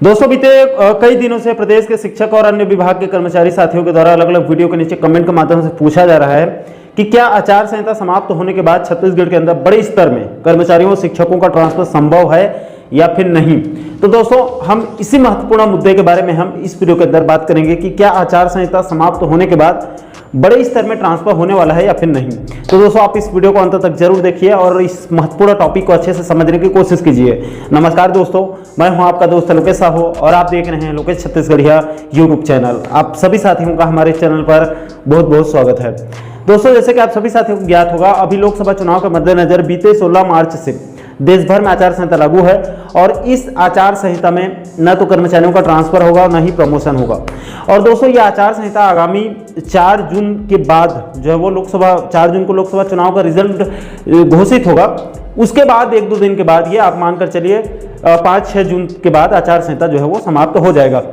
दोस्तों बीते कई दिनों से प्रदेश के शिक्षक और अन्य विभाग के कर्मचारी साथियों के द्वारा अलग अलग वीडियो के नीचे कमेंट के माध्यम से पूछा जा रहा है कि क्या आचार संहिता समाप्त होने के बाद छत्तीसगढ़ के अंदर बड़े स्तर में कर्मचारियों और शिक्षकों का ट्रांसफर संभव है या फिर नहीं। तो दोस्तों हम इसी महत्वपूर्ण मुद्दे के बारे में हम इस वीडियो के अंदर बात करेंगे कि क्या आचार संहिता समाप्त होने के बाद बड़े स्तर में ट्रांसफर होने वाला है या फिर नहीं। तो दोस्तों आप इस वीडियो को अंत तक जरूर देखिए और इस महत्वपूर्ण टॉपिक को अच्छे से समझने की कोशिश कीजिए। नमस्कार दोस्तों, मैं हूं आपका दोस्त लोकेश साहू और आप देख रहे हैं लोकेश छत्तीसगढ़िया यूट्यूब चैनल। आप सभी साथियों का हमारे चैनल पर बहुत बहुत स्वागत है। दोस्तों जैसे कि आप सभी साथियों को ज्ञात होगा, अभी लोकसभा चुनाव के मद्देनजर बीते 16 मार्च से देश भर में आचार संहिता लागू है और इस आचार संहिता में न तो कर्मचारियों का ट्रांसफर होगा न ही प्रमोशन होगा। और दोस्तों ये आचार संहिता आगामी 4 जून के बाद जो है वो लोकसभा 4 जून को लोकसभा चुनाव का रिजल्ट घोषित होगा। उसके बाद 1-2 दिन के बाद ये आप मानकर चलिए 5-6 जून के बाद आचार संहिता जो है वो समाप्त हो जाएगा।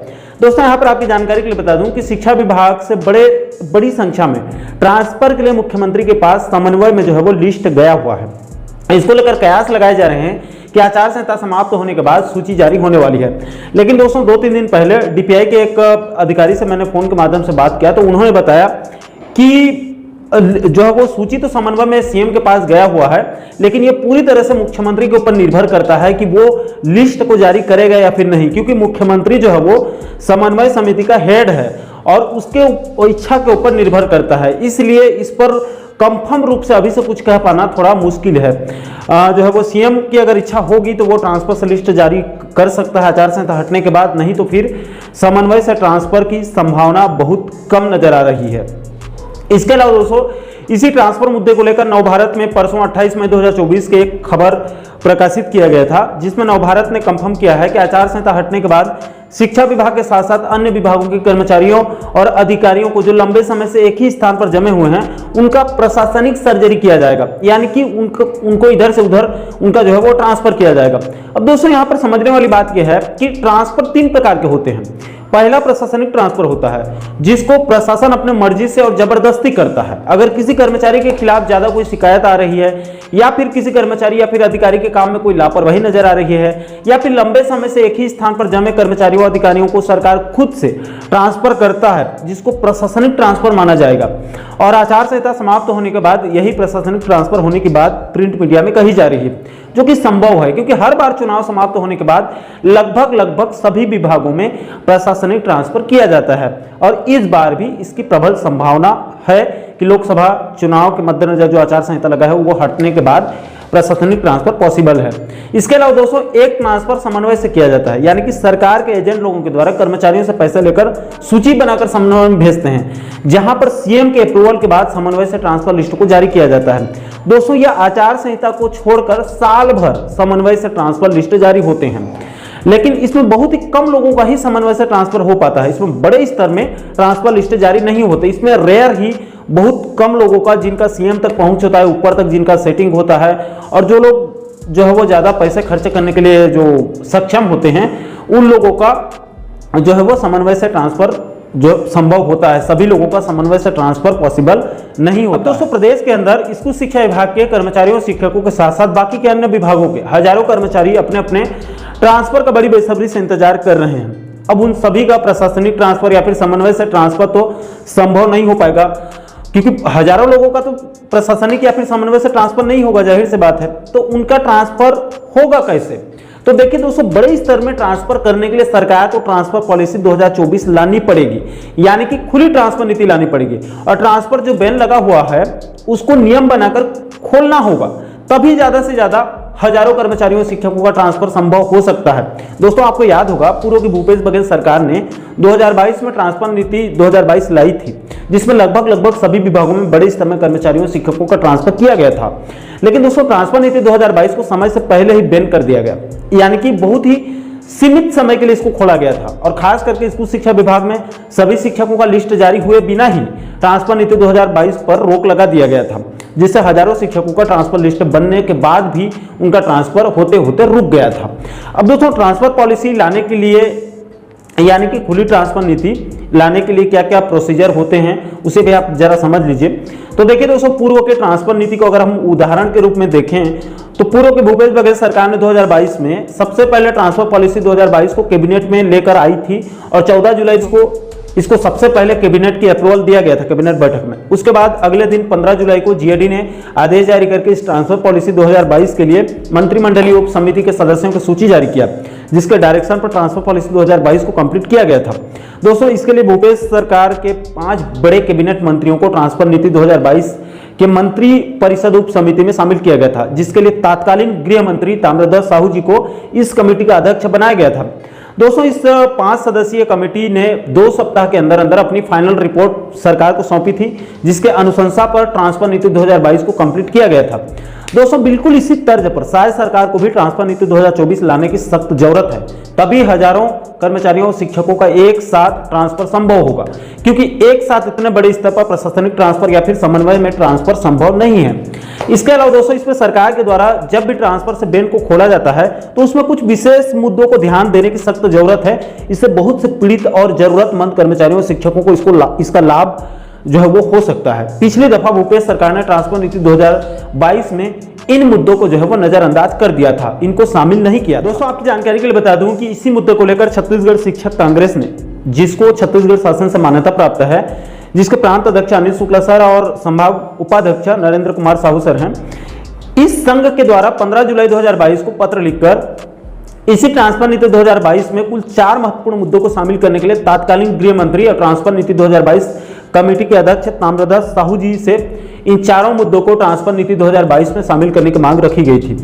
दोस्तों यहाँ पर आपकी जानकारी के लिए बता दूं कि शिक्षा विभाग से बड़ी संख्या में ट्रांसफर के लिए मुख्यमंत्री के पास समन्वय में जो है वो लिस्ट गया हुआ है। इसको लेकर कयास लगाए जा रहे हैं कि आचार संहिता समाप्त होने के बाद सूची जारी होने वाली है। लेकिन दोस्तों 2-3 दिन पहले डीपीआई के एक अधिकारी से मैंने फोन के माध्यम से बात किया तो उन्होंने बताया कि जो है वो सूची तो समन्वय में सीएम के पास गया हुआ है, लेकिन ये पूरी तरह से मुख्यमंत्री के ऊपर निर्भर करता है कि वो लिस्ट को जारी करेगा या फिर नहीं, क्योंकि मुख्यमंत्री जो है वो समन्वय समिति का हेड है और उसके इच्छा के ऊपर निर्भर करता है। इसलिए इस पर कंफर्म रूप से अभी से कुछ कह पाना थोड़ा मुश्किल है। जो है वो सीएम की अगर इच्छा होगी तो वो ट्रांसफर से लिस्ट जारी कर सकता है आचार संहिता हटने के बाद, नहीं तो फिर समन्वय से ट्रांसफर की संभावना बहुत कम नजर आ रही है। इसके अलावा दोस्तों इसी ट्रांसफर मुद्दे को लेकर नवभारत में परसों 28 मई 2024 के एक खबर प्रकाशित किया गया था, जिसमें नवभारत ने कंफर्म किया है कि आचार संहिता हटने के बाद शिक्षा विभाग के साथ साथ अन्य विभागों के कर्मचारियों और अधिकारियों को जो लंबे समय से एक ही स्थान पर जमे हुए हैं उनका प्रशासनिक सर्जरी किया जाएगा, यानी कि उनको इधर से उधर उनका जो है वो ट्रांसफर किया जाएगा। अब दोस्तों यहाँ पर समझने वाली बात यह है कि ट्रांसफर 3 प्रकार के होते हैं। पहला प्रशासनिक ट्रांसफर होता है जिसको प्रशासन अपने मर्जी से और जबरदस्ती करता है। अगर किसी कर्मचारी के खिलाफ ज्यादा कोई शिकायत आ रही है या फिर किसी कर्मचारी या फिर अधिकारी के काम में कोई लापरवाही नजर आ रही है या फिर लंबे समय से एक ही स्थान पर जमे कर्मचारियों अधिकारियों को सरकार खुद से ट्रांसफर करता है, जिसको प्रशासनिक ट्रांसफर माना जाएगा। और आचार संहिता समाप्त होने के बाद यही प्रशासनिक ट्रांसफर होने की बात प्रिंट मीडिया में कही जा रही है, जो कि संभव है क्योंकि हर बार चुनाव समाप्त होने के बाद लगभग सभी विभागों में प्रशासनिक ट्रांसफर किया जाता है और इस बार भी इसकी प्रबल संभावना है कि लोकसभा चुनाव के मद्देनजर जो आचार संहिता लगा है वो हटने के बाद प्रशासनिक ट्रांसफर पॉसिबल है। इसके अलावा दोस्तों एक ट्रांसफर समन्वय से किया जाता है, यानी कि सरकार के एजेंट लोगों के द्वारा कर्मचारियों से पैसे लेकर सूची बनाकर समन्वय में भेजते हैं, जहां पर सीएम के अप्रूवल के बाद समन्वय से ट्रांसफर लिस्ट को जारी किया जाता है। दोस्तों यह आचार संहिता को छोड़कर साल भर समन्वय से ट्रांसफर लिस्ट जारी होते हैं, लेकिन इसमें बहुत ही कम लोगों का ही समन्वय से ट्रांसफर हो पाता है। इसमें बड़े स्तर में ट्रांसफर लिस्ट जारी नहीं होते। इसमें रेयर ही बहुत कम लोगों का जिनका सीएम तक पहुंच होता है, ऊपर तक जिनका सेटिंग होता है और जो लोग जो है वो ज्यादा पैसे खर्च करने के लिए जो सक्षम होते हैं उन लोगों का जो है वो समन्वय से ट्रांसफर जो संभव होता है। सभी लोगों का समन्वय से ट्रांसफर पॉसिबल नहीं होता। दोस्तों प्रदेश के अंदर स्कूल शिक्षा विभाग के कर्मचारियों शिक्षकों के साथ साथ बाकी के अन्य विभागों के हजारों कर्मचारी अपने अपने ट्रांसफर का बड़ी बेसब्री से इंतजार कर रहे हैं। अब उन सभी का प्रशासनिक ट्रांसफर या फिर समन्वय से ट्रांसफर तो संभव नहीं हो पाएगा, क्योंकि हजारों लोगों का तो प्रशासनिक या फिर समन्वय से ट्रांसफर नहीं होगा, जाहिर सी बात है। तो उनका ट्रांसफर होगा कैसे? तो देखिए दोस्तों बड़े स्तर में ट्रांसफर करने के लिए सरकार को ट्रांसफर पॉलिसी 2024 लानी पड़ेगी, यानी कि खुली ट्रांसफर नीति लानी पड़ेगी और ट्रांसफर जो बैन लगा हुआ है उसको नियम बनाकर खोलना होगा, तभी ज्यादा से ज्यादा हजारों कर्मचारियों शिक्षकों का ट्रांसफर संभव हो सकता है। दोस्तों आपको याद होगा पूर्व की भूपेश बघेल सरकार ने 2022 में ट्रांसफर नीति 2022 लाई थी, जिसमें लगभग सभी विभागों में बड़े स्तर में कर्मचारियों शिक्षकों का ट्रांसफर किया गया था। लेकिन दोस्तों ट्रांसफर नीति 2022 को समय से पहले ही बैन कर दिया गया, यानी कि बहुत ही सीमित समय के लिए इसको खोला गया था और खास करके स्कूल शिक्षा विभाग में सभी शिक्षकों का लिस्ट जारी हुए बिना ही ट्रांसफर नीति 2022 पर रोक लगा दिया गया था, जिससे हजारों शिक्षकों का ट्रांसफर लिस्ट बनने के बाद भी उनका ट्रांसफर होते होते रुक गया था। अब दोस्तों ट्रांसफर पॉलिसी लाने के लिए यानी कि खुली ट्रांसफर नीति लाने के लिए क्या क्या प्रोसीजर होते हैं उसे भी आप जरा समझ लीजिए। तो देखिए दोस्तों, पूर्व के ट्रांसफर नीति को अगर हम उदाहरण के रूप में देखें तो पूर्व के भूपेश बघेल सरकार ने 2022 में सबसे पहले ट्रांसफर पॉलिसी 2022 को कैबिनेट में लेकर आई थी और 14 जुलाई को इसको सबसे पहले कैबिनेट की अप्रूवल दिया गया था कैबिनेट बैठक में। उसके बाद अगले दिन 15 जुलाई को जीएडी ने आदेश जारी करके इस ट्रांसफर पॉलिसी 2022 के लिए मंत्रिमंडलीय उप समिति के सदस्यों की सूची जारी किया, जिसके डायरेक्शन पर ट्रांसफर पॉलिसी 2022 को कंप्लीट किया गया था। दोस्तों, इसके लिए भूपेश सरकार के 5 बड़े कैबिनेट मंत्रियों को ट्रांसफर नीति 2022 के मंत्री परिषद उप समिति में शामिल किया गया था, जिसके लिए तत्कालीन गृह मंत्री ताम्रध्वज साहू जी को इस कमेटी का अध्यक्ष बनाया गया था। दोस्तों, इस 5 सदस्यीय कमेटी ने 2 सप्ताह के अंदर अंदर अपनी फाइनल रिपोर्ट सरकार को सौंपी थी, जिसके अनुशंसा पर ट्रांसफर नीति 2022 को कंप्लीट किया गया था। दोस्तों, बिल्कुल इसी तर्ज पर शायद सरकार को भी ट्रांसफर नीति 2024 लाने की सख्त जरूरत है, तभी हजारों कर्मचारियों और शिक्षकों का एक साथ ट्रांसफर संभव होगा, क्योंकि एक साथ इतने बड़े स्तर पर प्रशासनिक ट्रांसफर या फिर समन्वय में ट्रांसफर संभव नहीं है। इसके अलावा दोस्तों, इसमें सरकार के द्वारा जब भी ट्रांसफर से बेंच को खोला जाता है तो उसमें कुछ विशेष मुद्दों को ध्यान देने की सख्त जरूरत है। इससे बहुत से पीड़ित और जरूरतमंद कर्मचारियों और शिक्षकों को इसका लाभ जो है वो हो सकता है। पिछली दफा भूपेश सरकार ने ट्रांसफर नीति 2022 में इन मुद्दों को जो है वो नजरअंदाज कर दिया था, इनको शामिल नहीं किया। दोस्तों, आपकी जानकारी के लिए बता दूं कि इसी मुद्दे को लेकर छत्तीसगढ़ शिक्षक कांग्रेस ने, जिसको छत्तीसगढ़ शासन से मान्यता प्राप्त है, जिसके प्रांत अध्यक्ष अनिल शुक्ला सर और संभाग उपाध्यक्ष नरेंद्र कुमार साहू सर हैं, इस संघ के द्वारा 15 जुलाई 2022 को पत्र लिखकर इसी ट्रांसफर नीति 2022 में कुल 4 महत्वपूर्ण मुद्दों को शामिल करने के लिए तत्कालीन गृह मंत्री और ट्रांसफर नीति 2022 कमेटी के अध्यक्ष ताम्रध्वज साहू जी से इन चारों मुद्दों को ट्रांसफर नीति 2022 में शामिल करने की मांग रखी गई थी।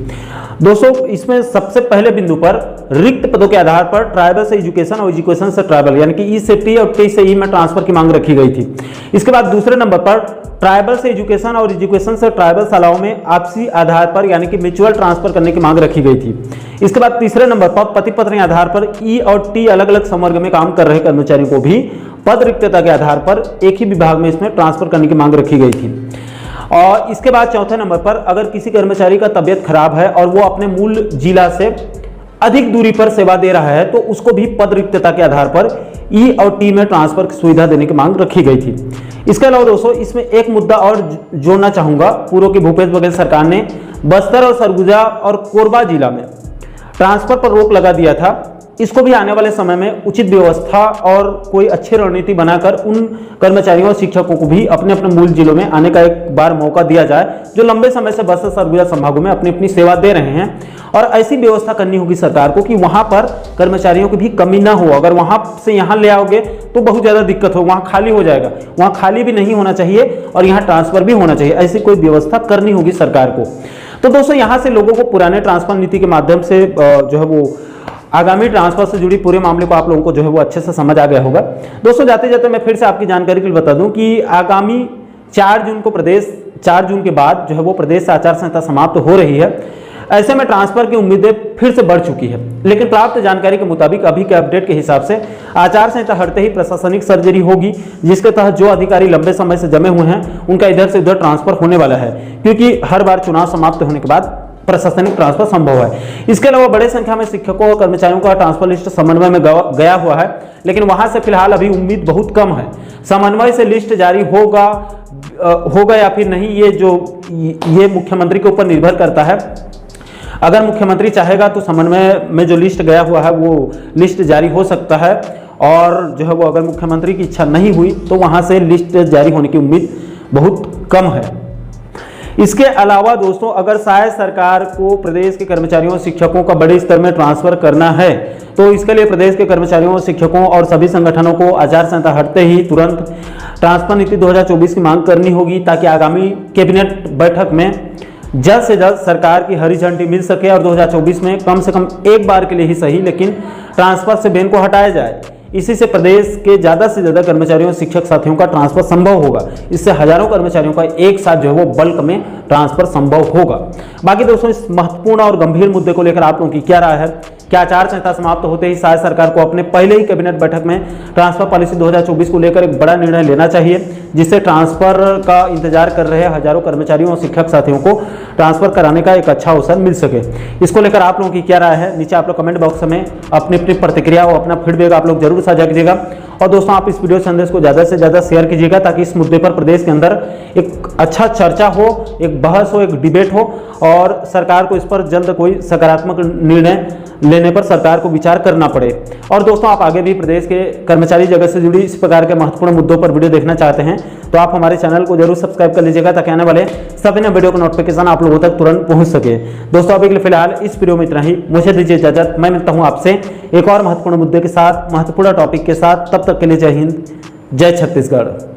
दोस्तों, इसमें सबसे पहले बिंदु पर रिक्त पदों के आधार पर ट्राइबल से एजुकेशन और एजुकेशन से ट्राइबल यानी कि ई से टी और टी से ई में ट्रांसफर की मांग रखी गई थी। इसके बाद दूसरे नंबर पर ट्राइबल से एजुकेशन और एजुकेशन से ट्राइबल शालाओं में आपसी आधार पर यानी कि म्यूचुअल ट्रांसफर करने की मांग रखी गई थी। इसके बाद तीसरे नंबर पर पति पत्नी आधार पर ई और टी अलग अलग संवर्ग में काम कर रहे कर्मचारियों को भी पद रिक्तता के आधार पर एक ही विभाग में इसमें ट्रांसफर करने की मांग रखी गई थी। और इसके बाद चौथे नंबर पर अगर किसी कर्मचारी का तबियत खराब है और वो अपने मूल जिला से अधिक दूरी पर सेवा दे रहा है तो उसको भी पद रिक्तता के आधार पर ई और टी में ट्रांसफर की सुविधा देने की मांग रखी गई थी। इसके अलावा दोस्तों, इसमें एक मुद्दा और जोड़ना चाहूंगा। पूर्व की भूपेश बघेल सरकार ने बस्तर और सरगुजा और कोरबा जिला में ट्रांसफर पर रोक लगा दिया था। इसको भी आने वाले समय में उचित व्यवस्था और कोई अच्छी रणनीति बनाकर उन कर्मचारियों और शिक्षकों को भी अपने अपने मूल जिलों में आने का एक बार मौका दिया जाए, जो लंबे समय से बस्तर सरगुजा संभागों में अपनी अपनी सेवा दे रहे हैं। और ऐसी व्यवस्था करनी होगी सरकार को कि वहां पर कर्मचारियों की भी कमी ना हो। अगर वहां से यहाँ ले आओगे तो बहुत ज़्यादा दिक्कत हो, वहाँ खाली हो जाएगा। वहाँ खाली भी नहीं होना चाहिए और यहाँ ट्रांसफर भी होना चाहिए। ऐसी कोई व्यवस्था करनी होगी सरकार को। तो दोस्तों, यहाँ से लोगों को पुराने ट्रांसफर नीति के माध्यम से जो है वो आगामी ट्रांसफर से जुड़ी पूरे मामले को आप लोगों को जो है वो अच्छे से समझ आ गया होगा। दोस्तों, जाते जाते मैं फिर से आपकी जानकारी के लिए बता दूं कि आगामी 4 जून के बाद जो है वो प्रदेश से आचार संहिता समाप्त हो रही है। ऐसे में ट्रांसफर की उम्मीदें फिर से बढ़ चुकी है, लेकिन प्राप्त जानकारी के मुताबिक अभी के अपडेट के हिसाब से आचार संहिता हटते ही प्रशासनिक सर्जरी होगी, जिसके तहत जो अधिकारी लंबे समय से जमे हुए हैं उनका इधर से उधर ट्रांसफर होने वाला है, क्योंकि हर बार चुनाव समाप्त होने के बाद प्रशासनिक ट्रांसफर संभव है। इसके अलावा बड़े संख्या में शिक्षकों और कर्मचारियों का ट्रांसफर लिस्ट समन्वय में गया हुआ है, लेकिन वहां से फिलहाल अभी उम्मीद बहुत कम है। समन्वय से लिस्ट जारी होगा या फिर नहीं, ये मुख्यमंत्री के ऊपर निर्भर करता है। अगर मुख्यमंत्री चाहेगा तो समन्वय में जो लिस्ट गया हुआ है वो लिस्ट जारी हो सकता है, और जो है वो अगर मुख्यमंत्री की इच्छा नहीं हुई तो वहां से लिस्ट जारी होने की उम्मीद बहुत कम है। इसके अलावा दोस्तों, अगर शायद सरकार को प्रदेश के कर्मचारियों और शिक्षकों का बड़े स्तर में ट्रांसफर करना है तो इसके लिए प्रदेश के कर्मचारियों और शिक्षकों और सभी संगठनों को आचार संहिता हटते ही तुरंत ट्रांसफर नीति 2024 की मांग करनी होगी, ताकि आगामी कैबिनेट बैठक में जल्द से जल्द सरकार की हरी झंडी मिल सके और 2024 में कम से कम एक बार के लिए ही सही, लेकिन ट्रांसफर से बैन को हटाया जाए। इसी से प्रदेश के ज़्यादा से ज़्यादा कर्मचारियों और शिक्षक साथियों का ट्रांसफर संभव होगा। इससे हजारों कर्मचारियों का एक साथ जो है वो बल्क में ट्रांसफर संभव होगा। बाकी दोस्तों, इस महत्वपूर्ण और गंभीर मुद्दे को लेकर आप लोगों की क्या राय है? क्या आचार संहिता समाप्त होते ही शायद सरकार को अपने पहले ही कैबिनेट बैठक में ट्रांसफर पॉलिसी 2024 को लेकर एक बड़ा निर्णय लेना चाहिए, जिससे ट्रांसफर का इंतजार कर रहे हजारों कर्मचारियों और शिक्षक साथियों को ट्रांसफर कराने का एक अच्छा अवसर मिल सके? इसको लेकर आप लोगों की क्या राय है? नीचे आप लोग कमेंट बॉक्स में अपनी अपनी प्रतिक्रिया और अपना फीडबैक आप लोग जरूर साझा कीजिएगा। और दोस्तों आप इस वीडियो संदेश को ज़्यादा से ज़्यादा शेयर कीजिएगा ताकि इस मुद्दे पर प्रदेश के अंदर एक अच्छा चर्चा हो, एक बहस हो, एक डिबेट हो और सरकार को इस पर जल्द कोई सकारात्मक निर्णय लेने पर सरकार को विचार करना पड़े। और दोस्तों आप आगे भी प्रदेश के कर्मचारी जगत से जुड़ी इस प्रकार के महत्वपूर्ण मुद्दों पर वीडियो देखना चाहते हैं तो आप हमारे चैनल को जरूर सब्सक्राइब कर लीजिएगा ताकि आने वाले सभी नए वीडियो का नोटिफिकेशन आप लोगों तक तुरंत पहुंच सके। दोस्तों अभी के लिए फिलहाल इस वीडियो में इतना ही, मुझे दीजिए इजाजत। मैं मिलता हूं आपसे एक और महत्वपूर्ण मुद्दे के साथ, महत्वपूर्ण टॉपिक के साथ। तब तक के लिए जय हिंद, जय छत्तीसगढ़।